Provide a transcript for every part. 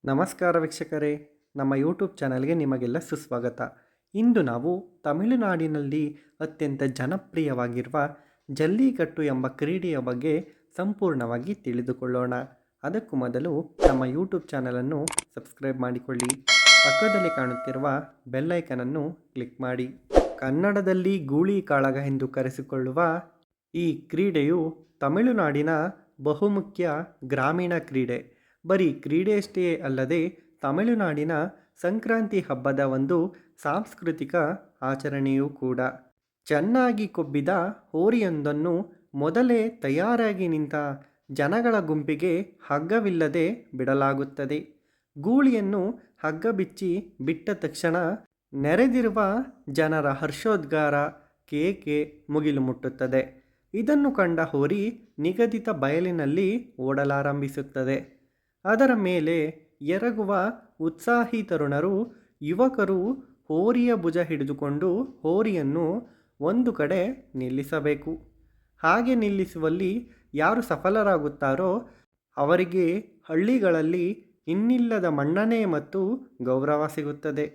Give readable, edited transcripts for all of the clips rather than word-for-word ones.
ನಮಸ್ಕಾರ ವೀಕ್ಷಕರೇ, ನಮ್ಮ ಯೂಟ್ಯೂಬ್ ಚಾನಲ್ಗೆ ನಿಮಗೆಲ್ಲ ಸುಸ್ವಾಗತ. ಇಂದು ನಾವು ತಮಿಳುನಾಡಿನಲ್ಲಿ ಅತ್ಯಂತ ಜನಪ್ರಿಯವಾಗಿರುವ ಜಲ್ಲಿಕಟ್ಟು ಎಂಬ ಕ್ರೀಡೆಯ ಬಗ್ಗೆ ಸಂಪೂರ್ಣವಾಗಿ ತಿಳಿದುಕೊಳ್ಳೋಣ. ಅದಕ್ಕೂ ಮೊದಲು ನಮ್ಮ ಯೂಟ್ಯೂಬ್ ಚಾನಲನ್ನು ಸಬ್ಸ್ಕ್ರೈಬ್ ಮಾಡಿಕೊಳ್ಳಿ. ಪಕ್ಕದಲ್ಲಿ ಕಾಣುತ್ತಿರುವ ಬೆಲ್ಲೈಕನನ್ನು ಕ್ಲಿಕ್ ಮಾಡಿ. ಕನ್ನಡದಲ್ಲಿ ಗೂಳಿ ಕಾಳಗ ಎಂದು ಕರೆಸಿಕೊಳ್ಳುವ ಈ ಕ್ರೀಡೆಯು ತಮಿಳುನಾಡಿನ ಬಹುಮುಖ್ಯ ಗ್ರಾಮೀಣ ಕ್ರೀಡೆ. ಬರೀ ಕ್ರೀಡೆಯಷ್ಟೇ ಅಲ್ಲದೆ ತಮಿಳುನಾಡಿನ ಸಂಕ್ರಾಂತಿ ಹಬ್ಬದ ಒಂದು ಸಾಂಸ್ಕೃತಿಕ ಆಚರಣೆಯೂ ಕೂಡ. ಚೆನ್ನಾಗಿ ಕೊಬ್ಬಿದ ಹೋರಿಯೊಂದನ್ನು ಮೊದಲೇ ತಯಾರಾಗಿ ನಿಂತ ಜನಗಳ ಗುಂಪಿಗೆ ಹಗ್ಗವಿಲ್ಲದೆ ಬಿಡಲಾಗುತ್ತದೆ. ಗೂಳಿಯನ್ನು ಹಗ್ಗ ಬಿಚ್ಚಿ ಬಿಟ್ಟ ತಕ್ಷಣ ನೆರೆದಿರುವ ಜನರ ಹರ್ಷೋದ್ಗಾರ, ಕೇಕೆ ಮುಗಿಲು ಮುಟ್ಟುತ್ತದೆ. ಇದನ್ನು ಕಂಡ ಹೋರಿ ನಿಗದಿತ ಬಯಲಿನಲ್ಲಿ ಓಡಲಾರಂಭಿಸುತ್ತದೆ. ಅದರ ಮೇಲೆ ಎರಗುವ ಉತ್ಸಾಹಿ ತರುಣರು, ಯುವಕರು ಹೋರಿಯ ಭುಜ ಹಿಡಿದುಕೊಂಡು ಹೋರಿಯನ್ನು ಒಂದು ಕಡೆ ನಿಲ್ಲಿಸಬೇಕು. ಹಾಗೆ ನಿಲ್ಲಿಸುವಲ್ಲಿ ಯಾರು ಸಫಲರಾಗುತ್ತಾರೋ ಅವರಿಗೆ ಹಳ್ಳಿಗಳಲ್ಲಿ ಇನ್ನಿಲ್ಲದ ಮನ್ನಣೆ ಮತ್ತು ಗೌರವ ಸಿಗುತ್ತದೆ.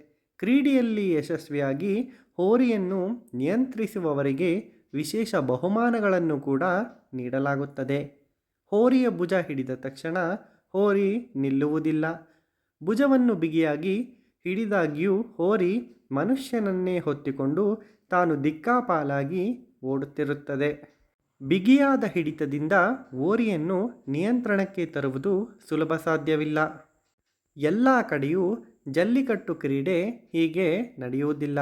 ಕ್ರೀಡೆಯಲ್ಲಿ ಯಶಸ್ವಿಯಾಗಿ ಹೋರಿಯನ್ನು ನಿಯಂತ್ರಿಸುವವರಿಗೆ ವಿಶೇಷ ಬಹುಮಾನಗಳನ್ನು ಕೂಡ ನೀಡಲಾಗುತ್ತದೆ. ಹೋರಿಯ ಭುಜ ಹಿಡಿದ ತಕ್ಷಣ ಹೋರಿ ನಿಲ್ಲುವುದಿಲ್ಲ. ಭುಜವನ್ನು ಬಿಗಿಯಾಗಿ ಹಿಡಿದಾಗ್ಯೂ ಹೋರಿ ಮನುಷ್ಯನನ್ನೇ ಹೊತ್ತಿಕೊಂಡು ತಾನು ದಿಕ್ಕಾಪಾಲಾಗಿ ಓಡುತ್ತಿರುತ್ತದೆ. ಬಿಗಿಯಾದ ಹಿಡಿತದಿಂದ ಹೋರಿಯನ್ನು ನಿಯಂತ್ರಣಕ್ಕೆ ತರುವುದು ಸುಲಭ ಸಾಧ್ಯವಿಲ್ಲ. ಎಲ್ಲ ಕಡೆಯೂ ಜಲ್ಲಿಕಟ್ಟು ಕ್ರೀಡೆ ಹೀಗೆ ನಡೆಯುವುದಿಲ್ಲ.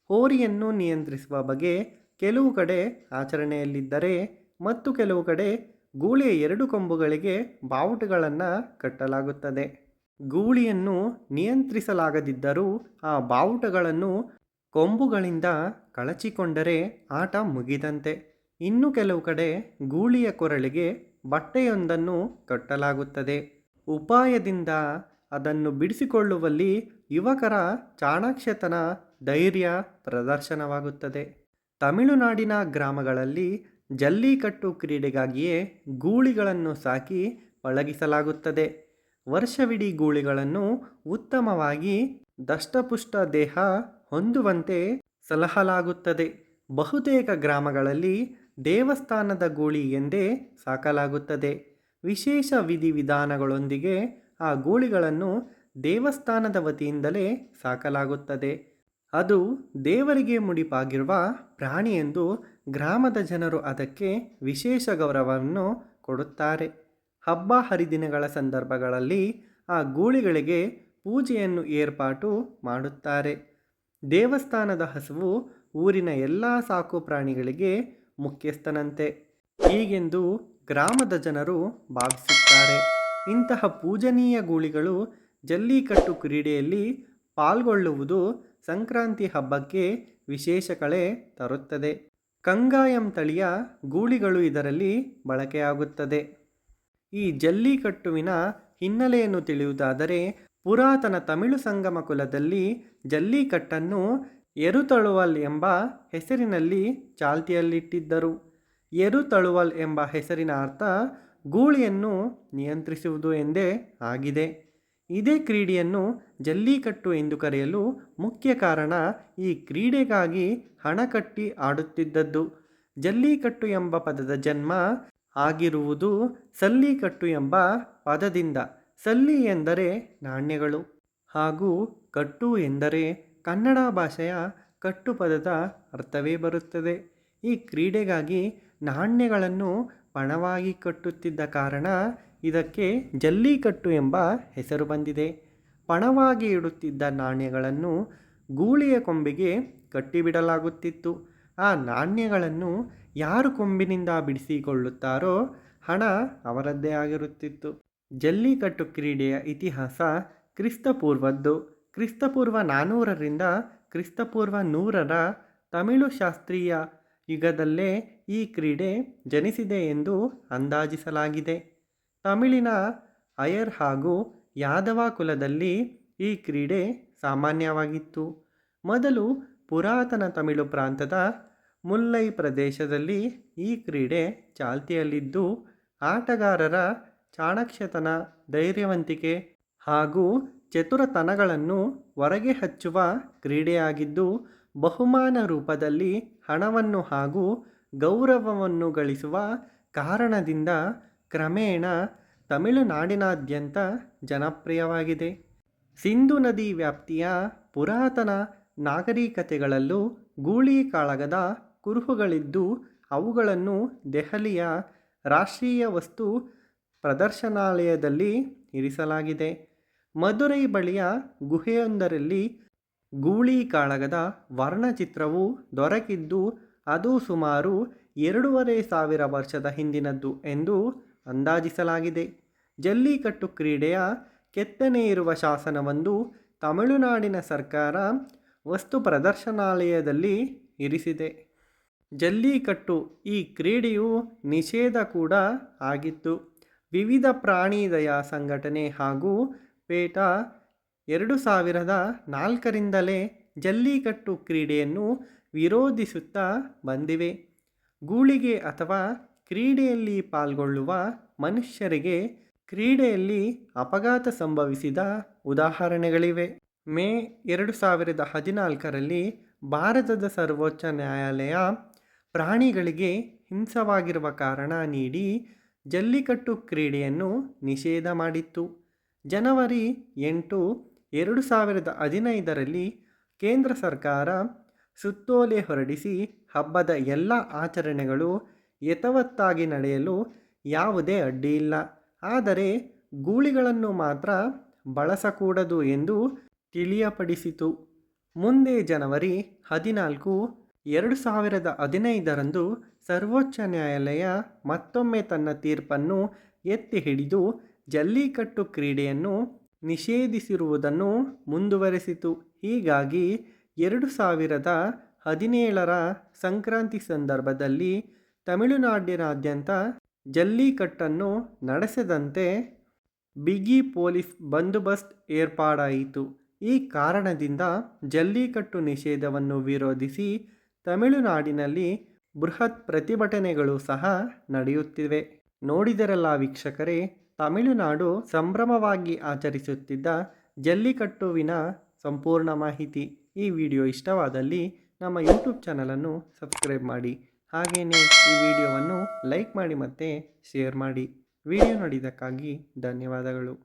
ಹೋರಿಯನ್ನು ನಿಯಂತ್ರಿಸುವ ಬಗೆ ಕೆಲವು ಕಡೆ ಆಚರಣೆಯಲ್ಲಿದ್ದರೆ ಮತ್ತು ಕೆಲವು ಕಡೆ ಗೂಳಿಯ ಎರಡು ಕೊಂಬುಗಳಿಗೆ ಬಾವುಟಗಳನ್ನು ಕಟ್ಟಲಾಗುತ್ತದೆ. ಗೂಳಿಯನ್ನು ನಿಯಂತ್ರಿಸಲಾಗದಿದ್ದರೂ ಆ ಬಾವುಟಗಳನ್ನು ಕೊಂಬುಗಳಿಂದ ಕಳಚಿಕೊಂಡರೆ ಆಟ ಮುಗಿದಂತೆ. ಇನ್ನು ಕೆಲವು ಕಡೆ ಗೂಳಿಯ ಕೊರಳಿಗೆ ಬಟ್ಟೆಯೊಂದನ್ನು ಕಟ್ಟಲಾಗುತ್ತದೆ. ಉಪಾಯದಿಂದ ಅದನ್ನು ಬಿಡಿಸಿಕೊಳ್ಳುವಲ್ಲಿ ಯುವಕರ ಚಾಣಾಕ್ಷತನ, ಧೈರ್ಯ ಪ್ರದರ್ಶನವಾಗುತ್ತದೆ. ತಮಿಳುನಾಡಿನ ಗ್ರಾಮಗಳಲ್ಲಿ ಜಲ್ಲಿಕಟ್ಟು ಕ್ರೀಡೆಗಾಗಿಯೇ ಗೂಳಿಗಳನ್ನು ಸಾಕಿ ಪಳಗಿಸಲಾಗುತ್ತದೆ. ವರ್ಷವಿಡೀ ಗೂಳಿಗಳನ್ನು ಉತ್ತಮವಾಗಿ ದಷ್ಟಪುಷ್ಟ ದೇಹ ಹೊಂದುವಂತೆ ಸಲಹಲಾಗುತ್ತದೆ. ಬಹುತೇಕ ಗ್ರಾಮಗಳಲ್ಲಿ ದೇವಸ್ಥಾನದ ಗೂಳಿ ಎಂದೇ ಸಾಕಲಾಗುತ್ತದೆ. ವಿಶೇಷ ವಿಧಿವಿಧಾನಗಳೊಂದಿಗೆ ಆ ಗೂಳಿಗಳನ್ನು ದೇವಸ್ಥಾನದ ವತಿಯಿಂದಲೇ ಸಾಕಲಾಗುತ್ತದೆ. ಅದು ದೇವರಿಗೆ ಮುಡಿಪಾಗಿರುವ ಪ್ರಾಣಿ ಎಂದು ಗ್ರಾಮದ ಜನರು ಅದಕ್ಕೆ ವಿಶೇಷ ಗೌರವವನ್ನು ಕೊಡುತ್ತಾರೆ. ಹಬ್ಬ ಹರಿದಿನಗಳ ಸಂದರ್ಭಗಳಲ್ಲಿ ಆ ಗೂಳಿಗಳಿಗೆ ಪೂಜೆಯನ್ನು ಏರ್ಪಾಟು ಮಾಡುತ್ತಾರೆ. ದೇವಸ್ಥಾನದ ಹಸುವು ಊರಿನ ಎಲ್ಲ ಸಾಕು ಪ್ರಾಣಿಗಳಿಗೆ ಮುಖ್ಯಸ್ಥನಂತೆ ಹೀಗೆಂದು ಗ್ರಾಮದ ಜನರು ಭಾವಿಸುತ್ತಾರೆ. ಇಂತಹ ಪೂಜನೀಯ ಗೂಳಿಗಳು ಜಲ್ಲಿಕಟ್ಟು ಕ್ರೀಡೆಯಲ್ಲಿ ಪಾಲ್ಗೊಳ್ಳುವುದು ಸಂಕ್ರಾಂತಿ ಹಬ್ಬಕ್ಕೆ ವಿಶೇಷ ಕಳೆ ತರುತ್ತದೆ. ಕಂಗಾಯಂ ತಳಿಯ ಗೂಳಿಗಳು ಇದರಲ್ಲಿ ಬಳಕೆಯಾಗುತ್ತದೆ. ಈ ಜಲ್ಲಿಕಟ್ಟುವಿನ ಹಿನ್ನೆಲೆಯನ್ನು ತಿಳಿಯುವುದಾದರೆ, ಪುರಾತನ ತಮಿಳು ಸಂಗಮ ಕುಲದಲ್ಲಿ ಜಲ್ಲಿಕಟ್ಟನ್ನು ಎರುತಳುವಲ್ ಎಂಬ ಹೆಸರಿನಲ್ಲಿ ಚಾಲ್ತಿಯಲ್ಲಿಟ್ಟಿದ್ದರು. ಎರುತಳುವಲ್ ಎಂಬ ಹೆಸರಿನ ಅರ್ಥ ಗೂಳಿಯನ್ನು ನಿಯಂತ್ರಿಸುವುದು ಎಂದೇ ಆಗಿದೆ. ಇದೇ ಕ್ರೀಡೆಯನ್ನು ಜಲ್ಲಿಕಟ್ಟು ಎಂದು ಕರೆಯಲು ಮುಖ್ಯ ಕಾರಣ ಈ ಕ್ರೀಡೆಗಾಗಿ ಹಣ ಕಟ್ಟಿ ಆಡುತ್ತಿದ್ದದ್ದು. ಜಲ್ಲಿಕಟ್ಟು ಎಂಬ ಪದದ ಜನ್ಮ ಆಗಿರುವುದು ಸಲ್ಲಿಕಟ್ಟು ಎಂಬ ಪದದಿಂದ. ಸಲ್ಲಿ ಎಂದರೆ ನಾಣ್ಯಗಳು ಹಾಗೂ ಕಟ್ಟು ಎಂದರೆ ಕನ್ನಡ ಭಾಷೆಯ ಕಟ್ಟು ಪದದ ಅರ್ಥವೇ ಬರುತ್ತದೆ. ಈ ಕ್ರೀಡೆಗಾಗಿ ನಾಣ್ಯಗಳನ್ನು ಪಣವಾಗಿ ಕಟ್ಟುತ್ತಿದ್ದ ಕಾರಣ ಇದಕ್ಕೆ ಜಲ್ಲಿಕಟ್ಟು ಎಂಬ ಹೆಸರು ಬಂದಿದೆ. ಪಣವಾಗಿ ಇಡುತ್ತಿದ್ದ ನಾಣ್ಯಗಳನ್ನು ಗೂಳಿಯ ಕೊಂಬಿಗೆ ಕಟ್ಟಿಬಿಡಲಾಗುತ್ತಿತ್ತು. ಆ ನಾಣ್ಯಗಳನ್ನು ಯಾರು ಕೊಂಬಿನಿಂದ ಬಿಡಿಸಿಕೊಳ್ಳುತ್ತಾರೋ ಹಣ ಅವರದ್ದೇ ಆಗಿರುತ್ತಿತ್ತು. ಜಲ್ಲಿಕಟ್ಟು ಕ್ರೀಡೆಯ ಇತಿಹಾಸ ಕ್ರಿಸ್ತಪೂರ್ವದ್ದು. ಕ್ರಿಸ್ತಪೂರ್ವ 400ರಿಂದ ಕ್ರಿಸ್ತಪೂರ್ವ 100ರ ತಮಿಳು ಶಾಸ್ತ್ರೀಯ ಯುಗದಲ್ಲೇ ಈ ಕ್ರೀಡೆ ಜನಿಸಿದೆ ಎಂದು ಅಂದಾಜಿಸಲಾಗಿದೆ. ತಮಿಳಿನ ಅಯ್ಯರ್ ಹಾಗೂ ಯಾದವ ಕುಲದಲ್ಲಿ ಈ ಕ್ರೀಡೆ ಸಾಮಾನ್ಯವಾಗಿತ್ತು. ಮೊದಲು ಪುರಾತನ ತಮಿಳು ಪ್ರಾಂತದ ಮುಲ್ಲೈ ಪ್ರದೇಶದಲ್ಲಿ ಈ ಕ್ರೀಡೆ ಚಾಲ್ತಿಯಲ್ಲಿದ್ದು, ಆಟಗಾರರ ಚಾಣಾಕ್ಷತನ, ಧೈರ್ಯವಂತಿಕೆ ಹಾಗೂ ಚತುರತನಗಳನ್ನು ಹೊರಗೆ ಹಚ್ಚುವ ಕ್ರೀಡೆಯಾಗಿದ್ದು, ಬಹುಮಾನ ರೂಪದಲ್ಲಿ ಹಣವನ್ನು ಹಾಗೂ ಗೌರವವನ್ನು ಗಳಿಸುವ ಕಾರಣದಿಂದ ಕ್ರಮೇಣ ತಮಿಳುನಾಡಿನಾದ್ಯಂತ ಜನಪ್ರಿಯವಾಗಿದೆ. ಸಿಂಧೂ ನದಿ ವ್ಯಾಪ್ತಿಯ ಪುರಾತನ ನಾಗರಿಕತೆಗಳಲ್ಲೂ ಗೂಳಿ ಕಾಳಗದ ಕುರುಹುಗಳಿದ್ದು, ಅವುಗಳನ್ನು ದೆಹಲಿಯ ರಾಷ್ಟ್ರೀಯ ವಸ್ತು ಪ್ರದರ್ಶನಾಲಯದಲ್ಲಿ ಇರಿಸಲಾಗಿದೆ. ಮದುರೈ ಬಳಿಯ ಗುಹೆಯೊಂದರಲ್ಲಿ ಗೂಳಿ ಕಾಳಗದ ವರ್ಣಚಿತ್ರವು ದೊರಕಿದ್ದು, ಅದು ಸುಮಾರು 2500 ವರ್ಷದ ಹಿಂದಿನದ್ದು ಎಂದು ಅಂದಾಜಿಸಲಾಗಿದೆ. ಜಲ್ಲಿಕಟ್ಟು ಕ್ರೀಡೆಯ ಕೆತ್ತನೆ ಇರುವ ಶಾಸನವೊಂದು ತಮಿಳುನಾಡಿನ ಸರ್ಕಾರ ವಸ್ತು ಪ್ರದರ್ಶನಾಲಯದಲ್ಲಿ ಇರಿಸಿದೆ. ಜಲ್ಲಿಕಟ್ಟು ಈ ಕ್ರೀಡೆಯು ನಿಷೇಧ ಕೂಡ ಆಗಿತ್ತು. ವಿವಿಧ ಪ್ರಾಣಿ ದಯಾ ಸಂಘಟನೆ ಹಾಗೂ ಪೇಟಾ 2004ರಿಂದಲೇ ಜಲ್ಲಿಕಟ್ಟು ಕ್ರೀಡೆಯನ್ನು ವಿರೋಧಿಸುತ್ತಾ ಬಂದಿವೆ. ಗೂಳಿಗೆ ಅಥವಾ ಕ್ರೀಡೆಯಲ್ಲಿ ಪಾಲ್ಗೊಳ್ಳುವ ಮನುಷ್ಯರಿಗೆ ಕ್ರೀಡೆಯಲ್ಲಿ ಅಪಘಾತ ಸಂಭವಿಸಿದ ಉದಾಹರಣೆಗಳಿವೆ. ಮೇ 2014ರಲ್ಲಿ ಭಾರತದ ಸರ್ವೋಚ್ಚ ನ್ಯಾಯಾಲಯ ಪ್ರಾಣಿಗಳಿಗೆ ಹಿಂಸವಾಗಿರುವ ಕಾರಣ ನೀಡಿ ಜಲ್ಲಿಕಟ್ಟು ಕ್ರೀಡೆಯನ್ನು ನಿಷೇಧ ಮಾಡಿತ್ತು. ಜನವರಿ 8, 2015ರಲ್ಲಿ ಕೇಂದ್ರ ಸರ್ಕಾರ ಸುತ್ತೋಲೆ ಹೊರಡಿಸಿ ಹಬ್ಬದ ಎಲ್ಲ ಆಚರಣೆಗಳು ಯಥಾವತ್ತಾಗಿ ನಡೆಯಲು ಯಾವುದೇ ಅಡ್ಡಿಯಿಲ್ಲ, ಆದರೆ ಗೂಳಿಗಳನ್ನು ಮಾತ್ರ ಬಳಸಕೂಡದು ಎಂದು ತಿಳಿಯಪಡಿಸಿತು. ಮುಂದೆ ಜನವರಿ 14, 2015ರಂದು ಸರ್ವೋಚ್ಚ ನ್ಯಾಯಾಲಯ ಮತ್ತೊಮ್ಮೆ ತನ್ನ ತೀರ್ಪನ್ನು ಎತ್ತಿ ಹಿಡಿದು ಜಲ್ಲಿಕಟ್ಟು ಕ್ರೀಡೆಯನ್ನು ನಿಷೇಧಿಸಿರುವುದನ್ನು ಮುಂದುವರೆಸಿತು. ಹೀಗಾಗಿ 2017ರ ಸಂಕ್ರಾಂತಿ ಸಂದರ್ಭದಲ್ಲಿ ತಮಿಳುನಾಡಿನಾದ್ಯಂತ ಜಲ್ಲಿಕಟ್ಟನ್ನು ನಡೆಸದಂತೆ ಬಿಗಿ ಪೊಲೀಸ್ ಬಂದೋಬಸ್ತ್ ಏರ್ಪಾಡಾಯಿತು. ಈ ಕಾರಣದಿಂದ ಜಲ್ಲಿಕಟ್ಟು ನಿಷೇಧವನ್ನು ವಿರೋಧಿಸಿ ತಮಿಳುನಾಡಿನಲ್ಲಿ ಬೃಹತ್ ಪ್ರತಿಭಟನೆಗಳು ಸಹ ನಡೆಯುತ್ತಿವೆ. ನೋಡಿದರಲ್ಲ ವೀಕ್ಷಕರೇ, ತಮಿಳುನಾಡು ಸಂಭ್ರಮವಾಗಿ ಆಚರಿಸುತ್ತಿದ್ದ ಜಲ್ಲಿಕಟ್ಟುವಿನ ಸಂಪೂರ್ಣ ಮಾಹಿತಿ. ಈ ವಿಡಿಯೋ ಇಷ್ಟವಾದಲ್ಲಿ ನಮ್ಮ ಯೂಟ್ಯೂಬ್ ಚಾನಲನ್ನು ಸಬ್ಸ್ಕ್ರೈಬ್ ಮಾಡಿ. ಹಾಗೆಯೇ ಈ ವಿಡಿಯೋವನ್ನು ಲೈಕ್ ಮಾಡಿ ಮತ್ತು ಶೇರ್ ಮಾಡಿ. ವಿಡಿಯೋ ನೋಡಿದ್ದಕ್ಕಾಗಿ ಧನ್ಯವಾದಗಳು.